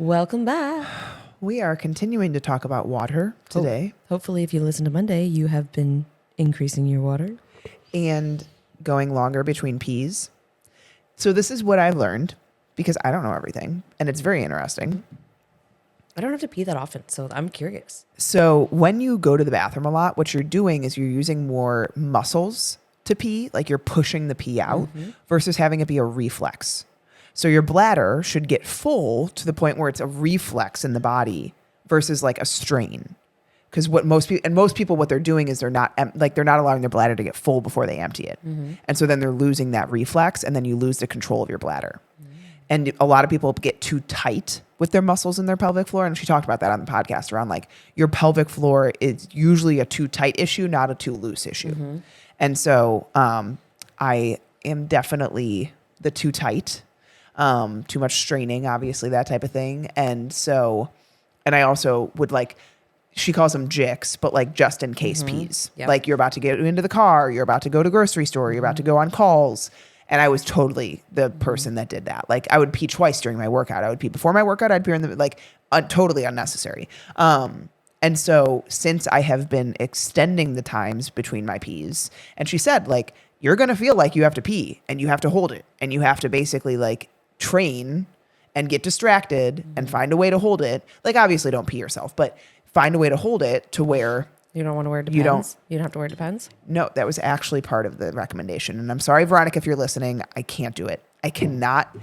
Welcome back. We are continuing to talk about water today. Hopefully, if you listen to Monday, you have been increasing your water. And going longer between pees. So this is what I've learned because I don't know everything. And it's very interesting. I don't have to pee that often, so I'm curious. So when you go to the bathroom a lot, what you're doing is you're using more muscles to pee, like you're pushing the pee out versus having it be a reflex. So your bladder should get full to the point where it's a reflex in the body versus like a strain. Because what most people, what they're doing is they're not allowing their bladder to get full before they empty it. And so then they're losing that reflex and then you lose the control of your bladder. And a lot of people get too tight with their muscles in their pelvic floor. And she talked about that on the podcast around like your pelvic floor is usually a too tight issue, not a too loose issue. And so I am definitely the too tight, too much straining, obviously that type of thing. And I also would like, she calls them jicks, but like just in case pees. Yep. Like you're about to get into the car, you're about to go to grocery store, you're about to go on calls. And I was totally the person that did that. Like I would pee twice during my workout. I would pee before my workout. I'd pee in the totally unnecessary. And so since I have been extending the times between my pees, and she said like, you're going to feel like you have to pee and you have to hold it and you have to basically like train and get distracted and find a way to hold it. Like obviously don't pee yourself, but find a way to hold it to where You don't want to wear Depends? You don't have to wear Depends? No, that was actually part of the recommendation. And I'm sorry, Veronica, if you're listening, I can't do it. I cannot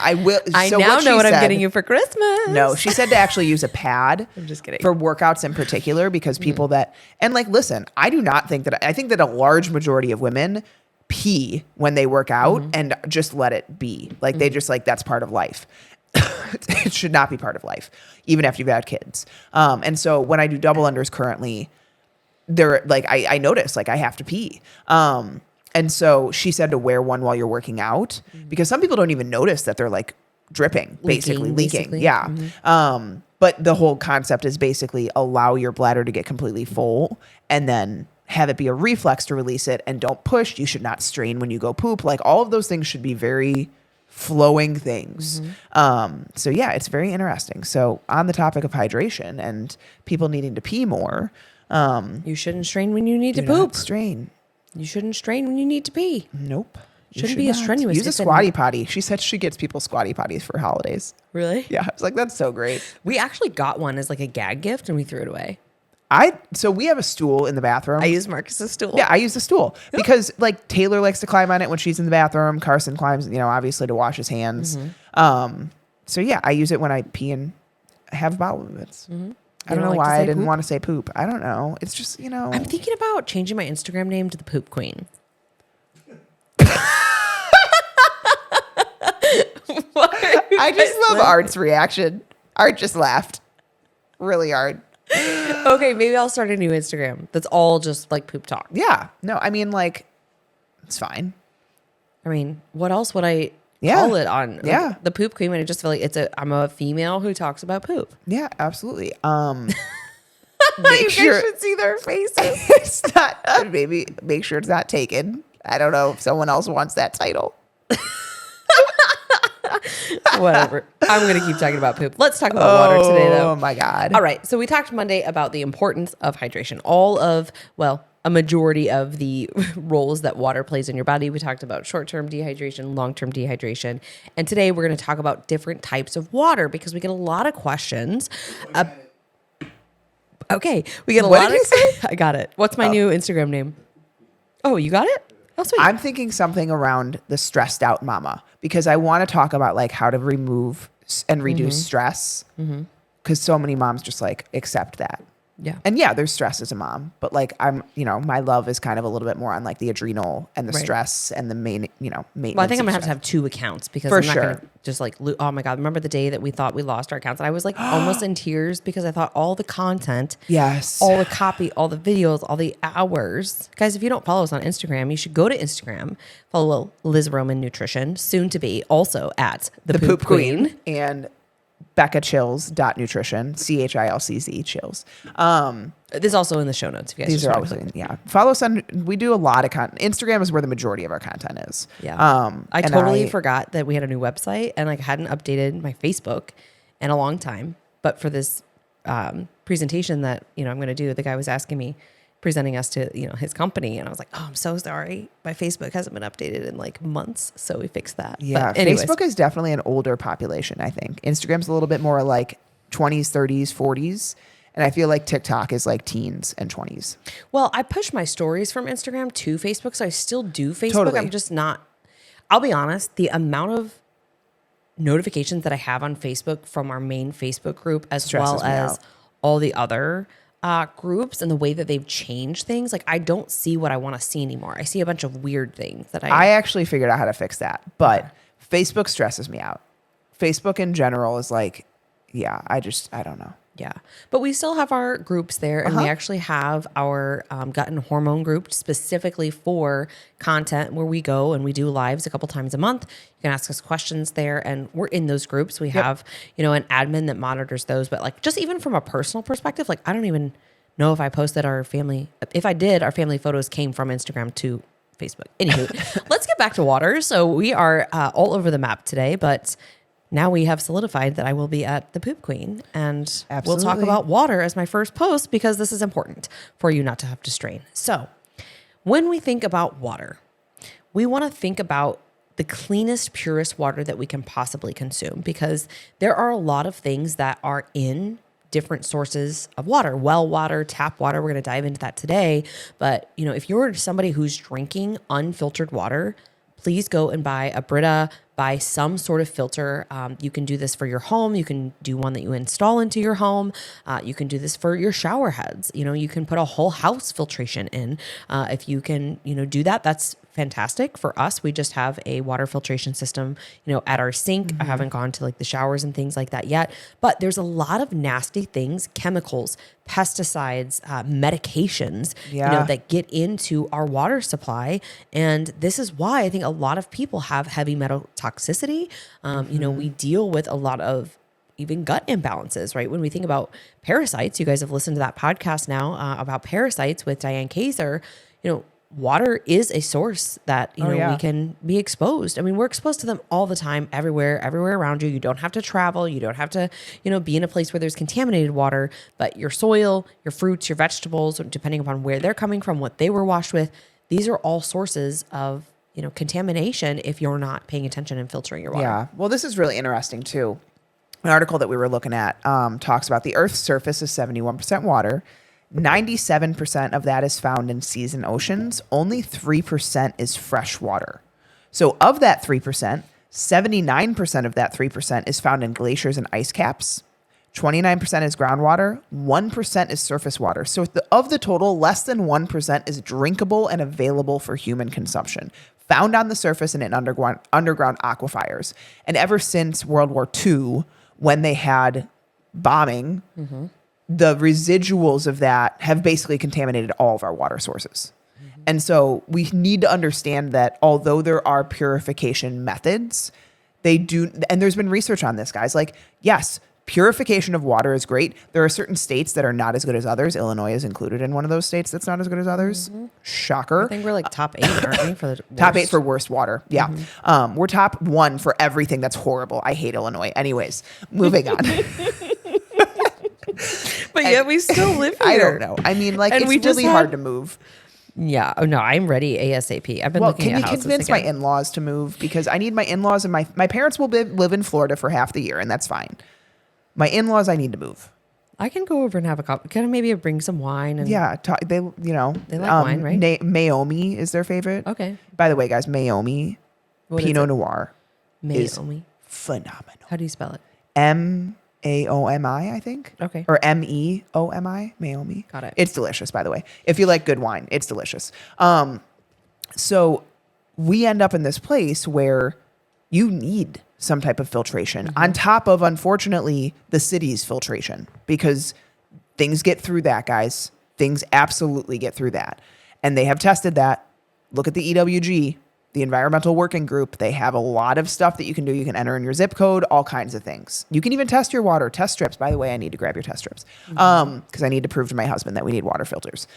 I will. I now know what I'm getting you for Christmas. No, she said to actually use a pad. I'm just kidding. For workouts in particular, because people listen, I do not think I think that a large majority of women pee when they work out and just let it be. Like they just like, that's part of life. It should not be part of life, even after you've had kids. And so when I do double unders currently, they're like, I notice like I have to pee. And so she said to wear one while you're working out because some people don't even notice that they're like dripping, basically leaking. Yeah. But the whole concept is basically allow your bladder to get completely full and then have it be a reflex to release it and don't push. You should not strain when you go poop. Like all of those things should be very flowing things. So yeah, it's very interesting. So on the topic of hydration and people needing to pee more, you shouldn't strain when you need to do poop. not strain. You shouldn't strain when you need to pee. Nope. Shouldn't be as strenuous. Use a squatty potty. She said she gets people squatty potties for holidays. Really? Yeah. I was like, that's so great. We actually got one as like a gag gift and we threw it away. So we have a stool in the bathroom. I use Marcus's stool. Yeah, I use the stool because like Taylor likes to climb on it when she's in the bathroom. Carson climbs, obviously to wash his hands. So yeah, I use it when I pee and have bowel movements. I don't know why I didn't want to say poop. I don't know. It's just, I'm thinking about changing my Instagram name to the Poop Queen. I just love Art's reaction. Art just laughed really hard. Okay, maybe I'll start a new Instagram that's all just like poop talk. Yeah. No, I mean, like, it's fine. I mean, what else would I call it on? Yeah. Like, the Poop Queen. I just feel like I'm a female who talks about poop. Yeah, absolutely. You guys should see their faces. It's not, maybe make sure it's not taken. I don't know if someone else wants that title. Whatever. I'm going to keep talking about poop. Let's talk about water today, though. Oh, my God. All right. So we talked Monday about the importance of hydration. A majority of the roles that water plays in your body. We talked about short-term dehydration, long-term dehydration. And today we're going to talk about different types of water because we get a lot of questions. Okay. We get a lot of... I got it. What's my new Instagram name? Oh, you got it? Oh, sweet. I'm thinking something around the stressed out mama because I want to talk about like how to remove and reduce stress because so many moms just like accept that. Yeah. And yeah, there's stress as a mom, but like my love is kind of a little bit more on like the adrenal and the stress and the maintenance. Well, I think I'm gonna have to have two accounts because I'm not gonna just like, oh my God, remember the day that we thought we lost our accounts? And I was like almost in tears because I thought all the content, all the copy, all the videos, all the hours. Guys, if you don't follow us on Instagram, you should go to Instagram, follow Liz Roman Nutrition, soon to be also at the Poop Queen. And Becca Chills.nutrition, CHILCZ Chills. This is also in the show notes. If you guys These are always follow us on. We do a lot of content. Instagram is where the majority of our content is. Yeah. I totally forgot that we had a new website and like hadn't updated my Facebook in a long time. But for this presentation that, I'm going to do, the guy was asking me, presenting us to, his company. And I was like, oh, I'm so sorry. My Facebook hasn't been updated in like months. So we fixed that. Yeah. Facebook is definitely an older population, I think. Instagram's a little bit more like 20s, 30s, 40s. And I feel like TikTok is like teens and 20s. Well, I push my stories from Instagram to Facebook. So I still do Facebook. Totally. I'm just not, I'll be honest, the amount of notifications that I have on Facebook from our main Facebook group, as well as all the other groups, and the way that they've changed things, like I don't see what I want to see anymore. I see a bunch of weird things that I actually figured out how to fix that, but Facebook stresses me out. Facebook in general is like, yeah, I don't know. Yeah. But we still have our groups there, and we actually have our gut and hormone group specifically for content, where we go and we do lives a couple times a month. You can ask us questions there, and we're in those groups. We have, an admin that monitors those. But like, just even from a personal perspective, like I don't even know if I posted our family. If I did, our family photos came from Instagram to Facebook. Anywho, let's get back to water. So we are all over the map today, but now we have solidified that I will be at the Poop Queen, and we'll talk about water as my first post, because this is important for you not to have to strain. So when we think about water, we want to think about the cleanest, purest water that we can possibly consume, because there are a lot of things that are in different sources of water, well water, tap water. We're going to dive into that today. But, if you're somebody who's drinking unfiltered water, please go and buy a Brita, buy some sort of filter. You can do this for your home. You can do one that you install into your home. You can do this for your shower heads. You can put a whole house filtration in. If you can, do that, that's fantastic. For us, we just have a water filtration system, at our sink. I haven't gone to like the showers and things like that yet, but there's a lot of nasty things, chemicals, pesticides, medications, that get into our water supply. And this is why I think a lot of people have heavy metal toxicity. We deal with a lot of even gut imbalances, right? When we think about parasites, you guys have listened to that podcast now about parasites with Diane Kaiser. Water is a source that, we can be exposed. I mean, we're exposed to them all the time, everywhere around you. You don't have to travel. You don't have to, be in a place where there's contaminated water, but your soil, your fruits, your vegetables, depending upon where they're coming from, what they were washed with, these are all sources of, contamination if you're not paying attention and filtering your water. Yeah. Well, this is really interesting too. An article that we were looking at talks about the Earth's surface is 71% water. 97% of that is found in seas and oceans. Only 3% is fresh water. So of that 3%, 79% of that 3% is found in glaciers and ice caps. 29% is groundwater. 1% is surface water. So of the total, less than 1% is drinkable and available for human consumption, found on the surface and in underground aquifers. And ever since World War II, when they had bombing, the residuals of that have basically contaminated all of our water sources. And so we need to understand that although there are purification methods, they do, and there's been research on this, guys. Like, yes, purification of water is great. There are certain states that are not as good as others. Illinois is included in one of those states that's not as good as others. Shocker. I think we're like top 8, aren't we? For the worst? Top 8 for worst water. Yeah. We're top 1 for everything that's horrible. I hate Illinois. Anyways, moving on. But yet we still live here. I don't know. I mean, like, it's really hard to move. Yeah. Oh, no, I'm ready ASAP. I've been looking at houses. Can you convince my in-laws to move? Because I need my in-laws, and my parents will live in Florida for half the year, and that's fine. My in-laws, I need to move. I can go over and have a cup. Can I maybe bring some wine? And they like wine, right? Mayomi is their favorite. Okay. By the way, guys, Mayomi Pinot Noir is phenomenal. How do you spell it? Maomi, I think. Okay. Or Meomi, Mayomi. Got it. It's delicious, by the way. If you like good wine, it's delicious. So we end up in this place where you need some type of filtration on top of, unfortunately, the city's filtration, because things get through that, guys. Things absolutely get through that. And they have tested that. Look at the EWG, the Environmental Working Group. They have a lot of stuff that you can do. You can enter in your zip code, all kinds of things. You can even test your water, test strips. By the way, I need to grab your test strips because I need to prove to my husband that we need water filters.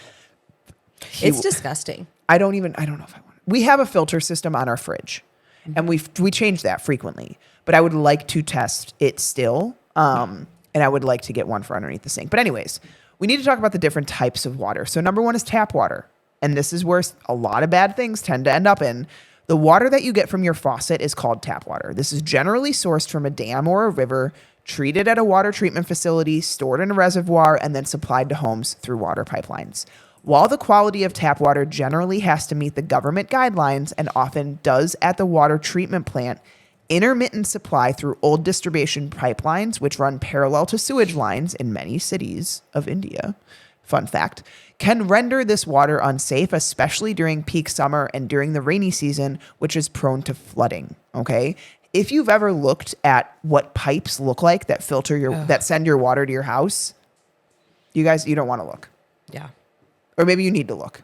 It's disgusting. I don't know if I want. We have a filter system on our fridge. And we change that frequently, but I would like to test it still And I would like to get one for underneath the sink. But anyways, we need to talk about the different types of water. So number one is tap water. And this is where a lot of bad things tend to end up in. The water that you get from your faucet is called tap water. This is generally sourced from a dam or a river, treated at a water treatment facility, stored in a reservoir, and then supplied to homes through water pipelines. While the quality of tap water generally has to meet the government guidelines and often does at the water treatment plant, intermittent supply through old distribution pipelines, which run parallel to sewage lines in many cities of India, fun fact, can render this water unsafe, especially during peak summer and during the rainy season, which is prone to flooding. Okay. If you've ever looked at what pipes look like that that send your water to your house, you don't want to look. Yeah. Or maybe you need to look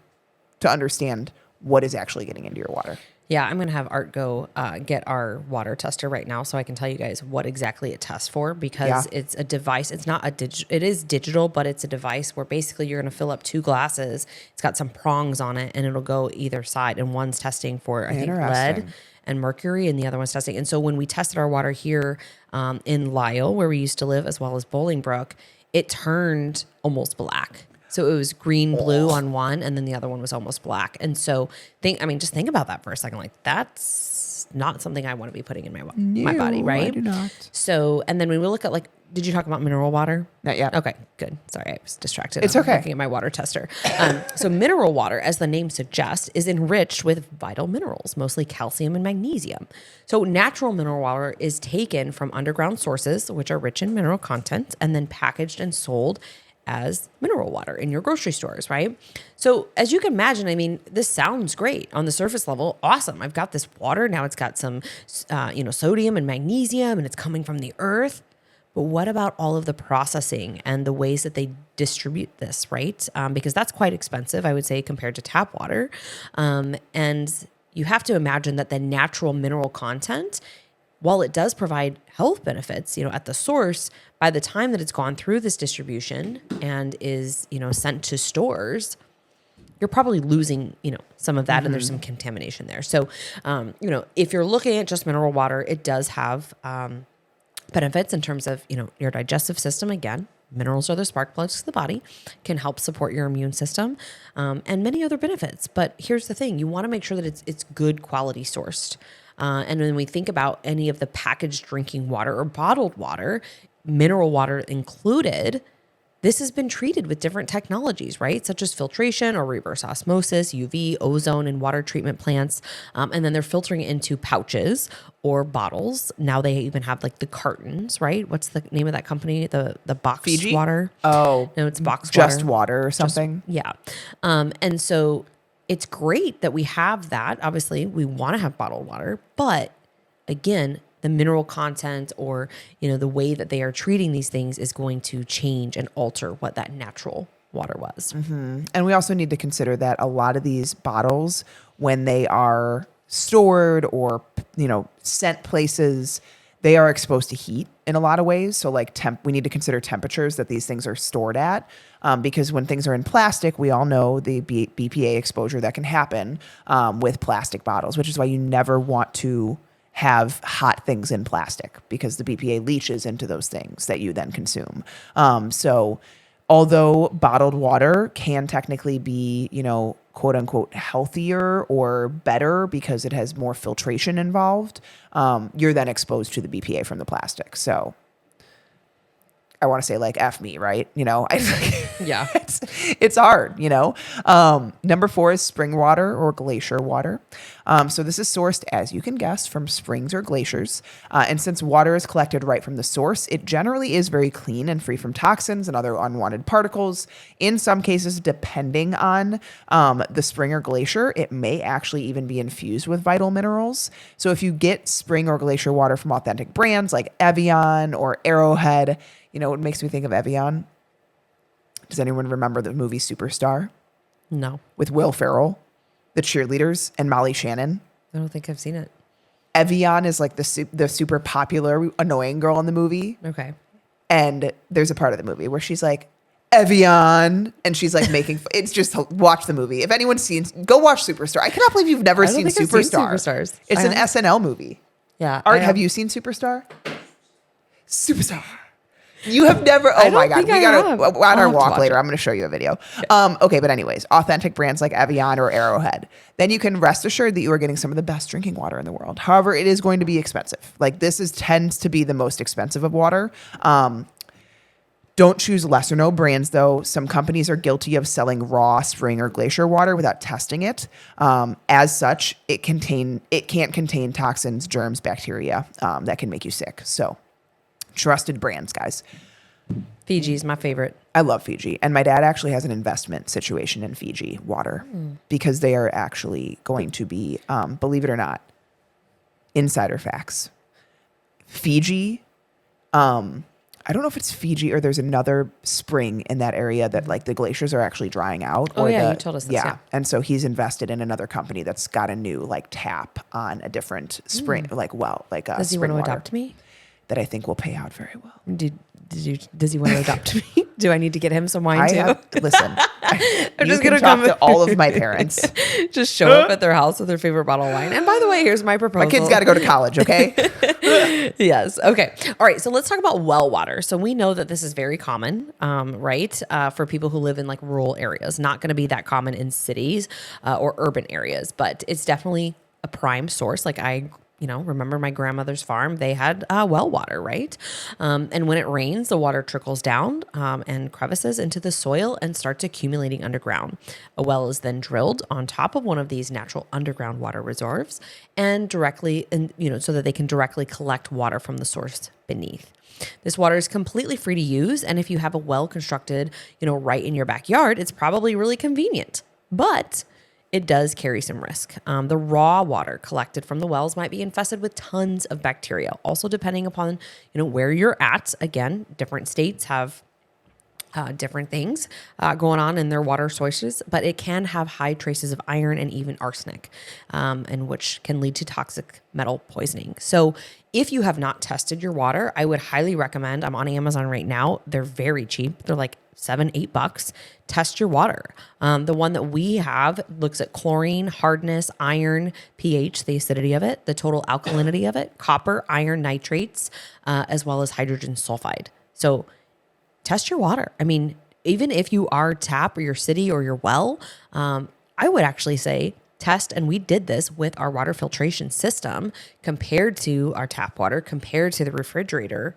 to understand what is actually getting into your water. Yeah, I'm going to have Art go get our water tester right now so I can tell you guys what exactly it tests for, because it's a device. It's not it is digital, but it's a device where basically you're going to fill up 2 glasses. It's got some prongs on it and it'll go either side. And one's testing for, I think, lead and mercury, and the other one's testing. And so when we tested our water here in Lisle, where we used to live, as well as Bolingbrook, it turned almost black. So it was green, blue on one, and then the other one was almost black. And so just think about that for a second. Like, that's not something I want to be putting in my body, right? I do not. So, and then when we look at, like, did you talk about mineral water? Not yet. Okay, good. Sorry, I was distracted. It's okay. Looking at my water tester. So mineral water, as the name suggests, is enriched with vital minerals, mostly calcium and magnesium. So natural mineral water is taken from underground sources, which are rich in mineral content, and then packaged and sold as mineral water in your grocery stores, right? So as you can imagine, I mean, this sounds great on the surface level. Awesome. I've got this water. Now it's got some, sodium and magnesium, and it's coming from the earth. But what about all of the processing and the ways that they distribute this, right? Because that's quite expensive, I would say, compared to tap water. And you have to imagine that the natural mineral content, while it does provide health benefits, at the source, by the time that it's gone through this distribution and is, sent to stores, you're probably losing, some of that, and there's some contamination there. So, if you're looking at just mineral water, it does have benefits in terms of, your digestive system. Again, minerals are the spark plugs to the body, can help support your immune system, and many other benefits. But here's the thing: you want to make sure that it's good quality sourced. And when we think about any of the packaged drinking water or bottled water, mineral water included, this has been treated with different technologies, right? Such as filtration or reverse osmosis, UV, ozone, and water treatment plants. And then they're filtering it into pouches or bottles. Now they even have like the cartons, right? What's the name of that company? The box Fiji? water? Oh, no, it's box just water. Water or something. Yeah. And so it's great that we have that. Obviously, we want to have bottled water, but again, the mineral content or, the way that they are treating these things is going to change and alter what that natural water was. Mm-hmm. And we also need to consider that a lot of these bottles, when they are stored or, sent places, they are exposed to heat in a lot of ways. So like we need to consider temperatures that these things are stored at, because when things are in plastic, we all know the BPA exposure that can happen with plastic bottles, which is why you never want to have hot things in plastic, because the BPA leaches into those things that you then consume. So although bottled water can technically be, quote unquote, healthier or better because it has more filtration involved, you're then exposed to the BPA from the plastic. So I want to say like F me, right? Yeah, it's hard, Number 4 is spring water or glacier water. So this is sourced, as you can guess, from springs or glaciers. And since water is collected right from the source, it generally is very clean and free from toxins and other unwanted particles. In some cases, depending on the spring or glacier, it may actually even be infused with vital minerals. So if you get spring or glacier water from authentic brands like Evian or Arrowhead, what makes me think of Evian? Does anyone remember the movie Superstar? No. With Will Ferrell, the cheerleaders, and Molly Shannon? I don't think I've seen it. Evian is like the super popular, annoying girl in the movie. Okay. And there's a part of the movie where she's like, Evian, and she's like making, it's just, watch the movie. If anyone's go watch Superstar. I cannot believe you've never seen Superstar. Superstars. It's an SNL movie. Yeah. Art, have you seen Superstar? Superstar. You have never. Oh my God. We got to, on our walk later, I'm going to show you a video. Yeah. Okay. But anyways, authentic brands like Evian or Arrowhead, then you can rest assured that you are getting some of the best drinking water in the world. However, it is going to be expensive. Like tends to be the most expensive of water. Don't choose lesser known brands though. Some companies are guilty of selling raw spring or glacier water without testing it. As such, it can't contain toxins, germs, bacteria that can make you sick. So trusted brands, guys. Fiji is my favorite. I love Fiji. And my dad actually has an investment situation in Fiji water because they are actually going to be, believe it or not, insider facts. Fiji, I don't know if it's Fiji or there's another spring in that area that like the glaciers are actually drying out. Oh, yeah, you told us this. Yeah. And so he's invested in another company that's got a new like tap on a different spring, like a Does he want to adopt me? That I think will pay out very well. Does he want to adopt me? Do I need to get him some wine too? Listen, I'm just going to talk to all of my parents. Just show up at their house with their favorite bottle of wine. And by the way, here's my proposal. My kid's got to go to college, okay? Yes. Okay. All right. So let's talk about well water. So we know that this is very common, right? For people who live in like rural areas, not going to be that common in cities or urban areas, but it's definitely a prime source. Like remember my grandmother's farm, they had well water, right? And when it rains, the water trickles down and crevices into the soil and starts accumulating underground. A well is then drilled on top of one of these natural underground water reserves and so that they can directly collect water from the source beneath. This water is completely free to use. And if you have a well constructed, right in your backyard, it's probably really convenient. But it does carry some risk. The raw water collected from the wells might be infested with tons of bacteria. Also, depending upon where you're at. Again, different states have different things going on in their water sources, but it can have high traces of iron and even arsenic, and which can lead to toxic metal poisoning. So if you have not tested your water, I would highly recommend, I'm on Amazon right now. They're very cheap. They're like $7-8. Test your water. The one that we have looks at chlorine, hardness, iron, pH, the acidity of it, the total alkalinity of it, copper, iron, nitrates, as well as hydrogen sulfide. So test your water. I mean, even if you are tap or your city or your well, I would actually say test, and we did this with our water filtration system compared to our tap water, compared to the refrigerator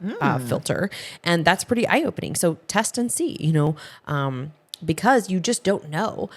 filter. And that's pretty eye-opening. So test and see, because you just don't know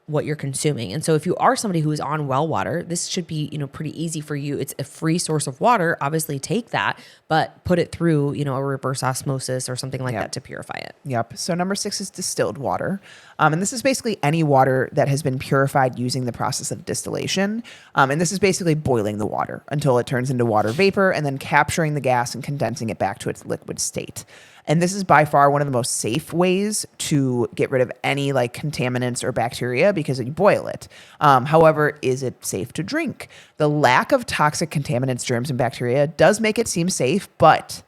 what you're consuming. And so if you are somebody who is on well water, this should be, pretty easy for you. It's a free source of water. Obviously take that, but put it through, a reverse osmosis or something like that to purify it. Yep. So number 6 is distilled water. And this is basically any water that has been purified using the process of distillation. And this is basically boiling the water until it turns into water vapor and then capturing the gas and condensing it back to its liquid state. And this is by far one of the most safe ways to get rid of any like contaminants or bacteria because you boil it. However, is it safe to drink? The lack of toxic contaminants, germs, and bacteria does make it seem safe, but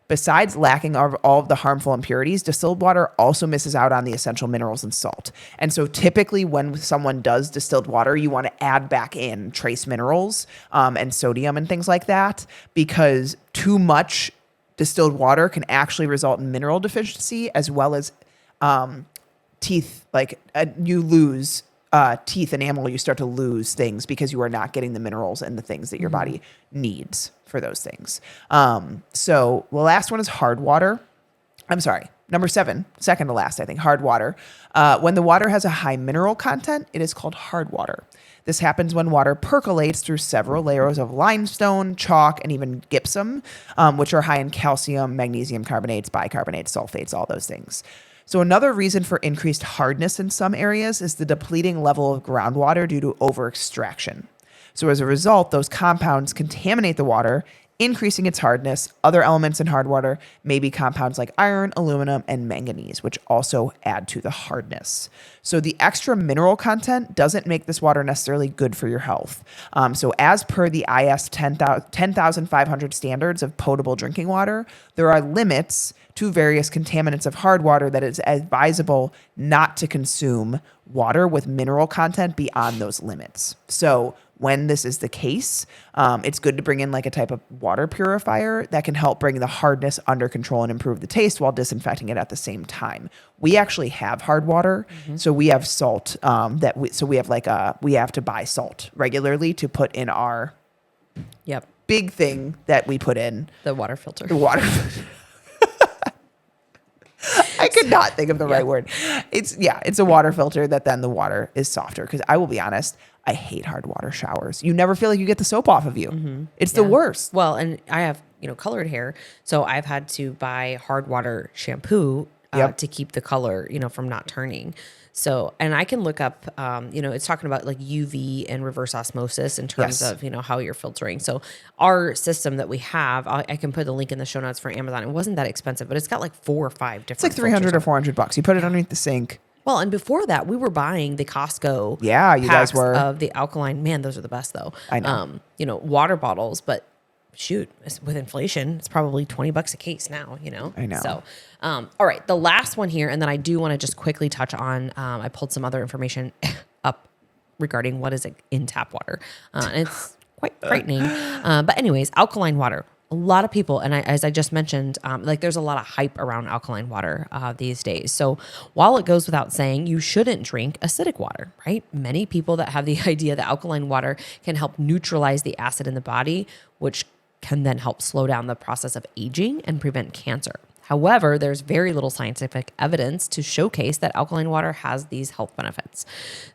besides lacking all of the harmful impurities, distilled water also misses out on the essential minerals and salt. And so typically when someone does distilled water, you want to add back in trace minerals and sodium and things like that, because too much distilled water can actually result in mineral deficiency as well as teeth. You lose teeth enamel, you start to lose things because you are not getting the minerals and the things that your body needs for those things. So the last one is hard water. I'm sorry, number 7, second to last, I think, hard water. When the water has a high mineral content, it is called hard water. This happens when water percolates through several layers of limestone, chalk, and even gypsum, which are high in calcium, magnesium carbonates, bicarbonates, sulfates, all those things. So another reason for increased hardness in some areas is the depleting level of groundwater due to over-extraction. So as a result, those compounds contaminate the water, increasing its hardness. Other elements in hard water may be compounds like iron, aluminum, and manganese, which also add to the hardness. So the extra mineral content doesn't make this water necessarily good for your health. So as per the IS 10,500 standards of potable drinking water, there are limits to various contaminants of hard water that it's advisable not to consume water with mineral content beyond those limits. So when this is the case, it's good to bring in like a type of water purifier that can help bring the hardness under control and improve the taste while disinfecting it at the same time. We actually have hard water. So we have salt we have to buy salt regularly to put in our big thing that we put in. The water filter. The water filter. I could not think of the right word. It's a water filter that then the water is softer. Because I will be honest, I hate hard water showers. You never feel like you get the soap off of you. It's the worst. Well, and I have, colored hair. So I've had to buy hard water shampoo to keep the color, from not turning. So, and I can look up, it's talking about like UV and reverse osmosis in terms of, how you're filtering. So our system that we have, I can put the link in the show notes for Amazon. It wasn't that expensive, but it's got like 4 or 5 different. It's like $300 or $400. You put it underneath the sink. Well, and before that, we were buying the Costco. Yeah, you guys were. Of the alkaline. Man, those are the best though. I know. Water bottles, but shoot, with inflation, it's probably $20 a case now, I know. So, all right, the last one here, and then I do want to just quickly touch on, I pulled some other information up regarding what is in tap water. And it's quite frightening. But anyways, alkaline water. A lot of people, and as I just mentioned, there's a lot of hype around alkaline water these days. So while it goes without saying, you shouldn't drink acidic water, right? Many people that have the idea that alkaline water can help neutralize the acid in the body, which can then help slow down the process of aging and prevent cancer. However, there's very little scientific evidence to showcase that alkaline water has these health benefits.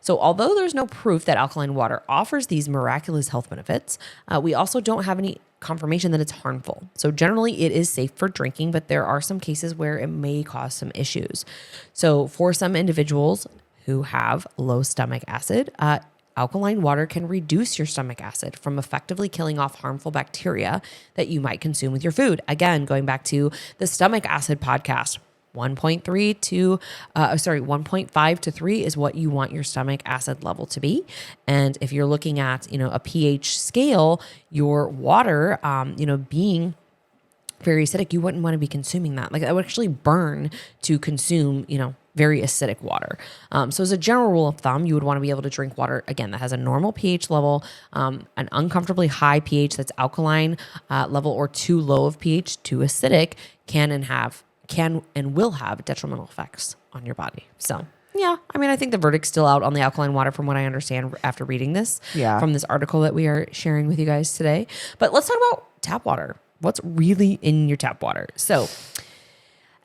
So although there's no proof that alkaline water offers these miraculous health benefits, we also don't have any confirmation that it's harmful. So generally it is safe for drinking, but there are some cases where it may cause some issues. So for some individuals who have low stomach acid, alkaline water can reduce your stomach acid from effectively killing off harmful bacteria that you might consume with your food. Again, going back to the stomach acid podcast, 1.5 to 3 is what you want your stomach acid level to be. And if you're looking at, a pH scale, your water, being very acidic, you wouldn't want to be consuming that. Like that would actually burn to consume, very acidic water. So as a general rule of thumb, you would want to be able to drink water, again, that has a normal pH level, an uncomfortably high pH that's alkaline level, or too low of pH, too acidic, can and will have detrimental effects on your body. So yeah, I think the verdict's still out on the alkaline water from what I understand after reading this from this article that we are sharing with you guys today. But let's talk about tap water. What's really in your tap water? So,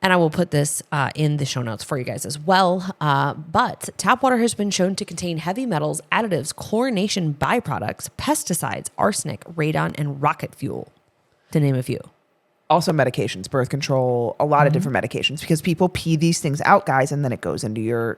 and I will put this in the show notes for you guys as well. But tap water has been shown to contain heavy metals, additives, chlorination byproducts, pesticides, arsenic, radon, and rocket fuel, to name a few. Also medications, birth control, a lot of different medications, because people pee these things out, guys, and then it goes into your,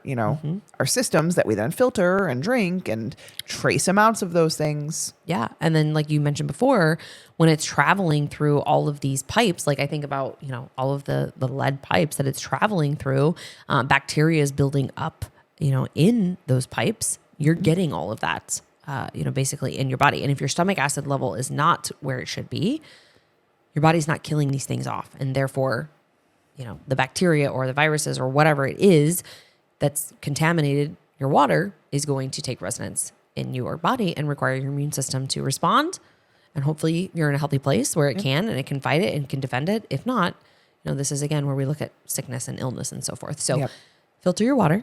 our systems that we then filter and drink and trace amounts of those things. Yeah. And then like you mentioned before, when it's traveling through all of these pipes, like I think about, all of the lead pipes that it's traveling through, bacteria is building up, in those pipes. You're getting all of that, basically in your body. And if your stomach acid level is not where it should be, your body's not killing these things off. And therefore, the bacteria or the viruses or whatever it is that's contaminated your water is going to take residence in your body and require your immune system to respond. And hopefully you're in a healthy place where it can, and it can fight it and can defend it. If not, this is again where we look at sickness and illness and so forth. So filter your water.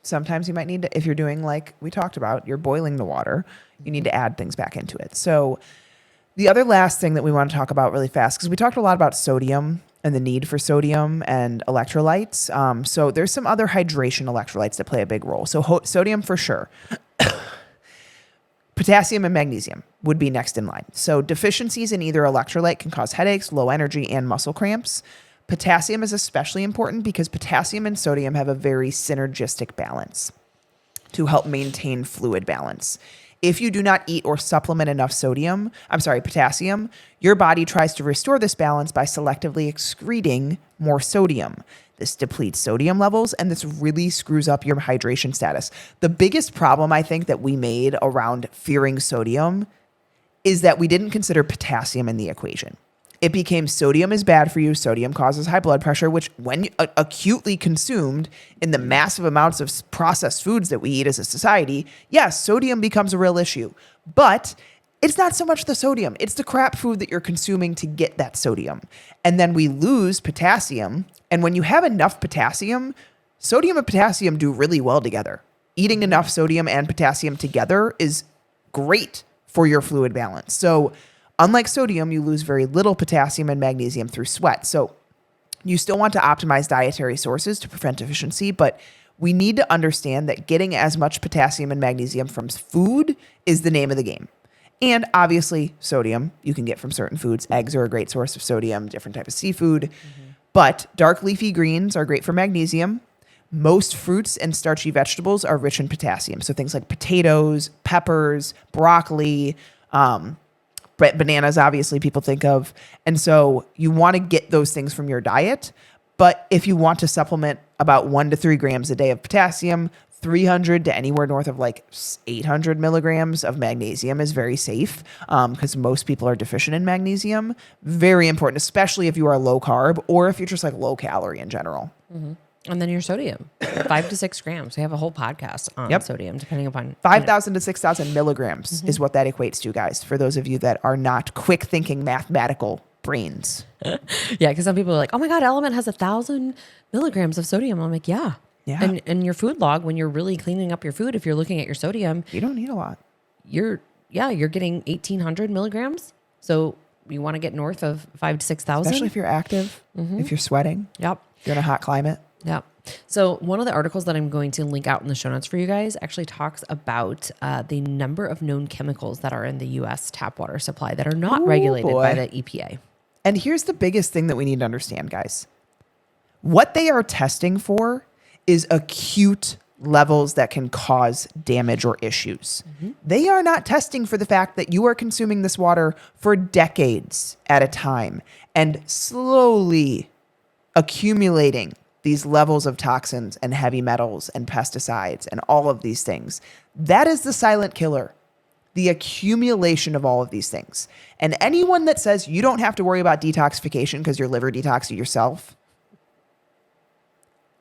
Sometimes you might need to, if you're doing like we talked about, you're boiling the water, you need to add things back into it. So the other last thing that we want to talk about really fast, because we talked a lot about sodium and the need for sodium and electrolytes. So there's some other hydration electrolytes that play a big role. So sodium for sure. Potassium and magnesium would be next in line. So deficiencies in either electrolyte can cause headaches, low energy, and muscle cramps. Potassium is especially important because potassium and sodium have a very synergistic balance to help maintain fluid balance. If you do not eat or supplement enough potassium, your body tries to restore this balance by selectively excreting more sodium. This depletes sodium levels, and this really screws up your hydration status. The biggest problem I think that we made around fearing sodium is that we didn't consider potassium in the equation. it became sodium is bad for you. Sodium causes high blood pressure, which when acutely consumed in the massive amounts of processed foods that we eat as a society, yes, sodium becomes a real issue. But it's not so much the sodium. It's the crap food that you're consuming to get that sodium. And then we lose potassium. And when you have enough potassium, sodium and potassium do really well together. Eating enough sodium and potassium together is great for your fluid balance. So unlike sodium, you lose very little potassium and magnesium through sweat. So you still want to optimize dietary sources to prevent deficiency, but we need to understand that getting as much potassium and magnesium from food is the name of the game. And obviously sodium you can get from certain foods. Eggs are a great source of sodium, different type of seafood. But dark leafy greens are great for magnesium. Most fruits and starchy vegetables are rich in potassium. So things like potatoes, peppers, broccoli, bananas, obviously people think of. And so you want to get those things from your diet. But if you want to supplement about 1 to 3 grams a day of potassium, 300 to anywhere north of like 800 milligrams of magnesium is very safe because most people are deficient in magnesium. Very important, especially if you are low carb or if you're just like low calorie in general. And then your sodium, 5 to 6 grams. We have a whole podcast on sodium, depending upon 5,000 to 6,000 milligrams is what that equates to, guys. For those of you that are not quick thinking mathematical brains. Yeah, because some people are like, "Oh my God, Element has 1,000 milligrams of sodium." I'm like, "Yeah." And your food log, when you're really cleaning up your food, if you're looking at your sodium, you don't need a lot. You're getting 1,800 milligrams. So you want to get north of 5 to 6,000, especially if you're active, if you're sweating. Yep. If you're in a hot climate. Yeah. So one of the articles that I'm going to link out in the show notes for you guys actually talks about the number of known chemicals that are in the U.S. tap water supply that are not regulated by the EPA. And here's the biggest thing that we need to understand, guys. What they are testing for is acute levels that can cause damage or issues. They are not testing for the fact that you are consuming this water for decades at a time and slowly accumulating these levels of toxins and heavy metals and pesticides and all of these things. That is the silent killer, the accumulation of all of these things. And anyone that says you don't have to worry about detoxification because your liver detoxes yourself,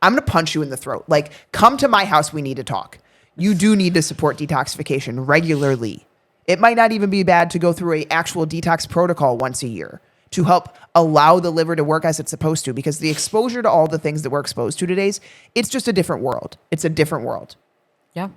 I'm going to punch you in the throat. Like, come to my house. We need to talk. You do need to support detoxification regularly. It might not even be bad to go through an actual detox protocol once a year to help allow the liver to work as it's supposed to, because the exposure to all the things that we're exposed to today, it's just a different world. It's a different world. Yeah.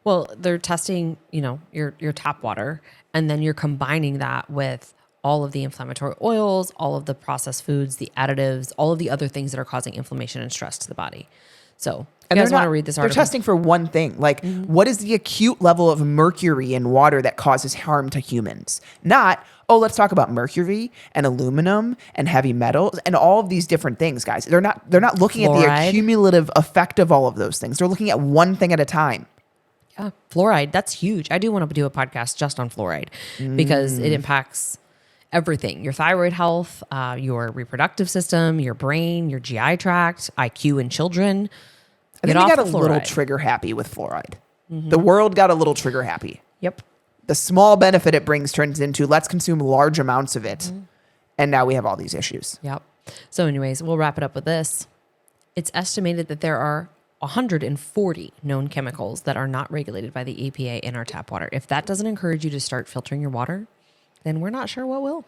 Well, they're testing, your tap water, and then you're combining that with all of the inflammatory oils, all of the processed foods, the additives, all of the other things that are causing inflammation and stress to the body. So you guys want to read this article? They're testing for one thing. Like, what is the acute level of mercury in water that causes harm to humans? Not, let's talk about mercury and aluminum and heavy metals and all of these different things, guys. They're not looking Fluoride. at the cumulative effect of all of those things. They're looking at one thing at a time. Yeah, fluoride, that's huge. I do want to do a podcast just on fluoride because it impacts everything: your thyroid health, your reproductive system, your brain, your GI tract, IQ in children. I think we got a little trigger happy with fluoride. The world got a little trigger happy. Yep. The small benefit it brings turns into let's consume large amounts of it. And now we have all these issues. Yep. So anyways, we'll wrap it up with this. It's estimated that there are 140 known chemicals that are not regulated by the EPA in our tap water. If that doesn't encourage you to start filtering your water, then we're not sure what will.